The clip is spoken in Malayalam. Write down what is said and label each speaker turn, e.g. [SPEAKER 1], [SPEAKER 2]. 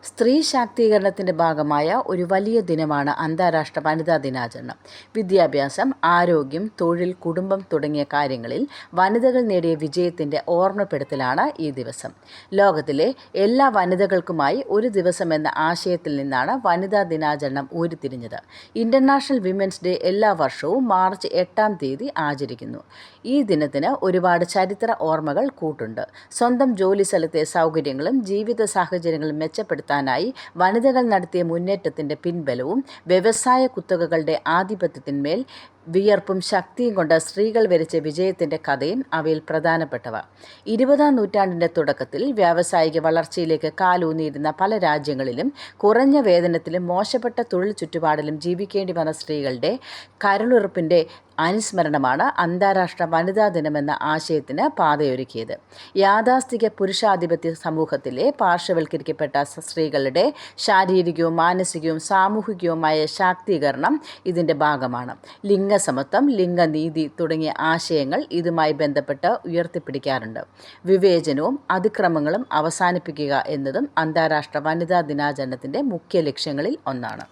[SPEAKER 1] സ്ത്രീ ശാക്തീകരണത്തിൻ്റെ ഭാഗമായ ഒരു വലിയ ദിനമാണ് അന്താരാഷ്ട്ര വനിതാ ദിനാചരണം. വിദ്യാഭ്യാസം, ആരോഗ്യം, തൊഴിൽ, കുടുംബം തുടങ്ങിയ കാര്യങ്ങളിൽ വനിതകൾ നേടിയ വിജയത്തിൻ്റെ ഓർമ്മപ്പെടുത്തലാണ് ഈ ദിവസം. ലോകത്തിലെ എല്ലാ വനിതകൾക്കുമായി ഒരു ദിവസം എന്ന ആശയത്തിൽ നിന്നാണ് വനിതാ ദിനാചരണം ഉരുത്തിരിഞ്ഞത്. ഇൻ്റർനാഷണൽ വിമൻസ് ഡേ എല്ലാ വർഷവും മാർച്ച് 8-ാം തീയതി ആചരിക്കുന്നു. ഈ ദിനത്തിന് ഒരുപാട് ചരിത്ര ഓർമ്മകൾ കൂട്ടുണ്ട്. സ്വന്തം ജോലിസ്ഥലത്തെ സൗകര്യങ്ങളും ജീവിത സാഹചര്യങ്ങളും മെച്ചപ്പെടുത്താനായി വനിതകൾ നടത്തിയ മുന്നേറ്റത്തിൻ്റെ പിൻബലവും വ്യവസായ കുത്തകകളുടെ ആധിപത്യത്തിന്മേൽ വിയർപ്പും ശക്തിയും കൊണ്ട് സ്ത്രീകൾ വരിച്ച വിജയത്തിൻ്റെ കഥയും അവയിൽ പ്രധാനപ്പെട്ടവ. 20-ാം നൂറ്റാണ്ടിൻ്റെ തുടക്കത്തിൽ വ്യാവസായിക വളർച്ചയിലേക്ക് കാലൂന്നിയിരുന്ന പല രാജ്യങ്ങളിലും കുറഞ്ഞ വേതനത്തിലും മോശപ്പെട്ട തൊഴിൽ ചുറ്റുപാടിലും ജീവിക്കേണ്ടി വന്ന സ്ത്രീകളുടെ കരളുറപ്പിൻ്റെ അനുസ്മരണമാണ് അന്താരാഷ്ട്ര വനിതാ ദിനമെന്ന ആശയത്തിന് പാതയൊരുക്കിയത്. യാഥാസ്ഥിക പുരുഷാധിപത്യ സമൂഹത്തിലെ പാർശ്വവൽക്കരിക്കപ്പെട്ട സ്ത്രീകളുടെ ശാരീരികവും മാനസികവും സാമൂഹികവുമായ ശാക്തീകരണം ഇതിൻ്റെ ഭാഗമാണ്. ലിംഗസമത്വം, ലിംഗനീതി തുടങ്ങിയ ആശയങ്ങൾ ഇതുമായി ബന്ധപ്പെട്ട് ഉയർത്തിപ്പിടിക്കാറുണ്ട്. വിവേചനവും അതിക്രമങ്ങളും അവസാനിപ്പിക്കുക എന്നതും അന്താരാഷ്ട്ര വനിതാ ദിനാചരണത്തിൻ്റെ മുഖ്യ ലക്ഷ്യങ്ങളിൽ ഒന്നാണ്.